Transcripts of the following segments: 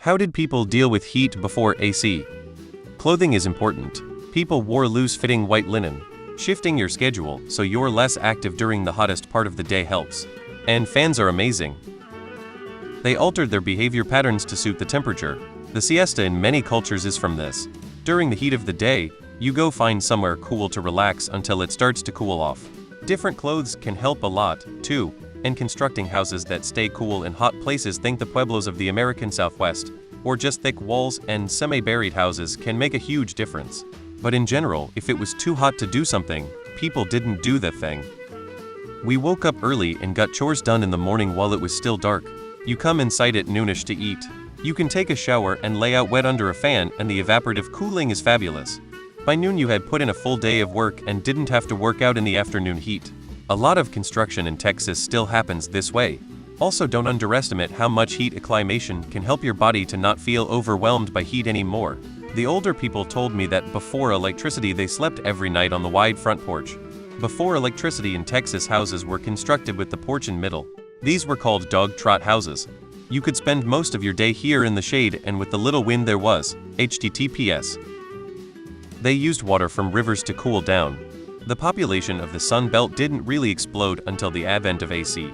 How did people deal with heat before AC? Clothing is important. People wore loose-fitting white linen. Shifting your schedule so you're less active during the hottest part of the day helps. And fans are amazing. They altered their behavior patterns to suit the temperature. The siesta in many cultures is from this. During the heat of the day, you go find somewhere cool to relax until it starts to cool off. Different clothes can help a lot, too, and constructing houses that stay cool in hot places, think the pueblos of the American Southwest, or just thick walls and semi-buried houses can make a huge difference. But in general, if it was too hot to do something, people didn't do the thing. We woke up early and got chores done in the morning while it was still dark. You come inside at noonish to eat. You can take a shower and lay out wet under a fan, and the evaporative cooling is fabulous. By noon you had put in a full day of work and didn't have to work out in the afternoon heat. A lot of construction in Texas still happens this way. Also, don't underestimate how much heat acclimation can help your body to not feel overwhelmed by heat anymore. The older people told me that before electricity they slept every night on the wide front porch. Before electricity in Texas, houses were constructed with the porch in middle. These were called dog trot houses. You could spend most of your day here in the shade and with the little wind there was. HTTPS. They used water from rivers to cool down. The population of the Sun Belt didn't really explode until the advent of AC.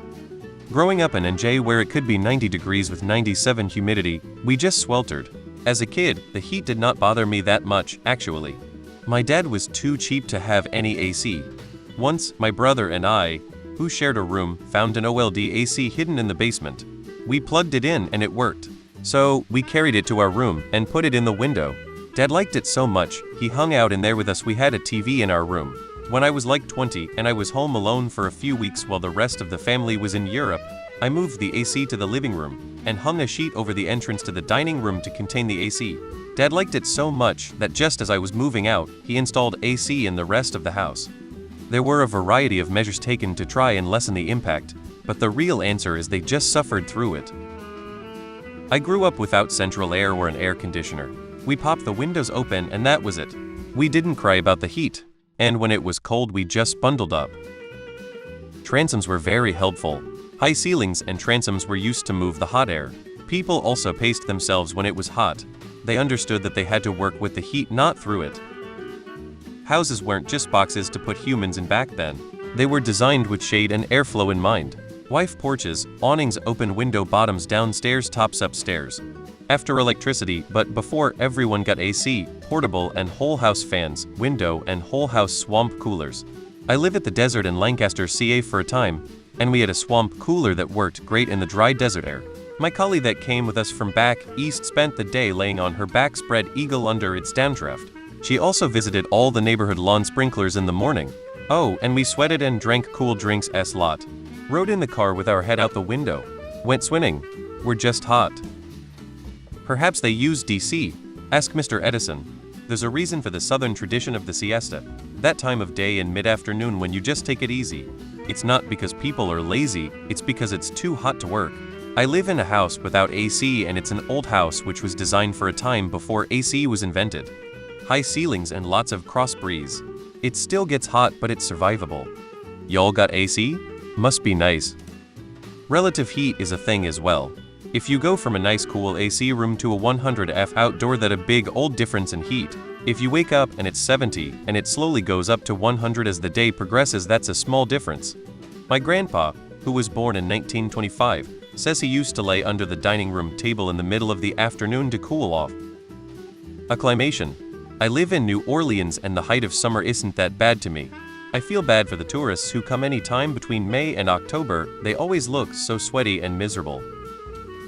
Growing up in NJ where it could be 90 degrees with 97 humidity, we just sweltered. As a kid, the heat did not bother me that much, actually. My dad was too cheap to have any AC. Once, my brother and I, who shared a room, found an OLED AC hidden in the basement. We plugged it in and it worked. So, we carried it to our room and put it in the window. Dad liked it so much, he hung out in there with us. We had a TV in our room. When I was like 20 and I was home alone for a few weeks while the rest of the family was in Europe, I moved the AC to the living room and hung a sheet over the entrance to the dining room to contain the AC. Dad liked it so much that just as I was moving out, he installed AC in the rest of the house. There were a variety of measures taken to try and lessen the impact, but the real answer is they just suffered through it. I grew up without central air or an air conditioner. We popped the windows open and that was it. We didn't cry about the heat. And when it was cold we just bundled up. Transoms were very helpful. High ceilings and transoms were used to move the hot air. People also paced themselves when it was hot. They understood that they had to work with the heat, not through it. Houses weren't just boxes to put humans in back then. They were designed with shade and airflow in mind. Wife porches, awnings, open window bottoms, downstairs, tops upstairs. After electricity, but before everyone got AC, portable and whole house fans, window and whole house swamp coolers. I live at the desert in Lancaster, CA for a time, and we had a swamp cooler that worked great in the dry desert air. My collie that came with us from back east spent the day laying on her back spread eagle under its downdraft. She also visited all the neighborhood lawn sprinklers in the morning. Oh, and we sweated and drank cool drinks a lot. Rode in the car with our head out the window. Went swimming. We're just hot. Perhaps they used DC. Ask Mr. Edison. There's a reason for the southern tradition of the siesta. That time of day in mid-afternoon when you just take it easy. It's not because people are lazy, it's because it's too hot to work. I live in a house without AC and it's an old house which was designed for a time before AC was invented. High ceilings and lots of cross breeze. It still gets hot but it's survivable. Y'all got AC? Must be nice. Relative heat is a thing as well. If you go from a nice cool AC room to a 100°F outdoor, that a big old difference in heat. If you wake up and it's 70 and it slowly goes up to 100 as the day progresses, that's a small difference. My grandpa, who was born in 1925, says he used to lay under the dining room table in the middle of the afternoon to cool off. Acclimation. I live in New Orleans and the height of summer isn't that bad to me. I feel bad for the tourists who come any time between May and October. They always look so sweaty and miserable.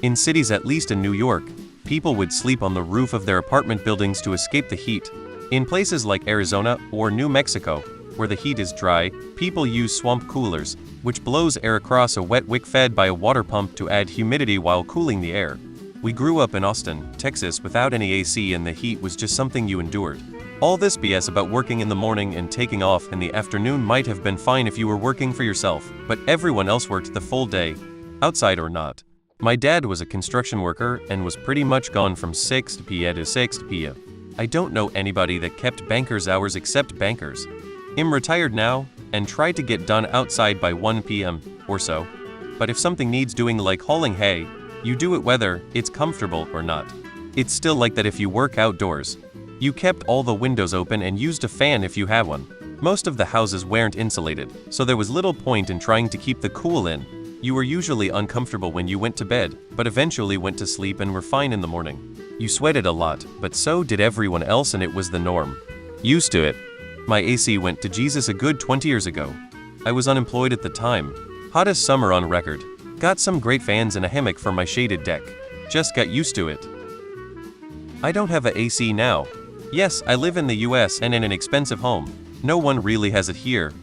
In cities, at least in New York, people would sleep on the roof of their apartment buildings to escape the heat. In places like Arizona or New Mexico, where the heat is dry, people use swamp coolers, which blows air across a wet wick fed by a water pump to add humidity while cooling the air. We grew up in Austin, Texas without any AC and the heat was just something you endured. All this BS about working in the morning and taking off in the afternoon might have been fine if you were working for yourself, but everyone else worked the full day, outside or not. My dad was a construction worker and was pretty much gone from 6 p.m. to 6 p.m. I don't know anybody that kept banker's hours except bankers. I'm retired now and try to get done outside by 1 p.m. or so. But if something needs doing like hauling hay, You do it whether it's comfortable or not. It's still like that if you work outdoors. You kept all the windows open and used a fan if you had one. Most of the houses weren't insulated, so there was little point in trying to keep the cool in. You were usually uncomfortable when you went to bed, but eventually went to sleep and were fine in the morning. You sweated a lot, but so did everyone else and it was the norm. Used to it. My AC went to Jesus a good 20 years ago. I was unemployed at the time. Hottest summer on record. Got some great fans and a hammock for my shaded deck. Just got used to it. I don't have a AC now. Yes, I live in the US and in an expensive home. No one really has it here.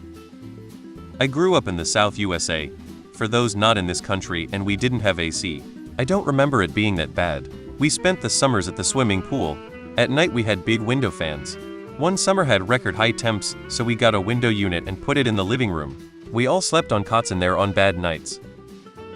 I grew up in the South USA. For those not in this country, and we didn't have AC. I don't remember it being that bad. We spent the summers at the swimming pool. At night we had big window fans. One summer had record high temps, so we got a window unit and put it in the living room. We all slept on cots in there on bad nights.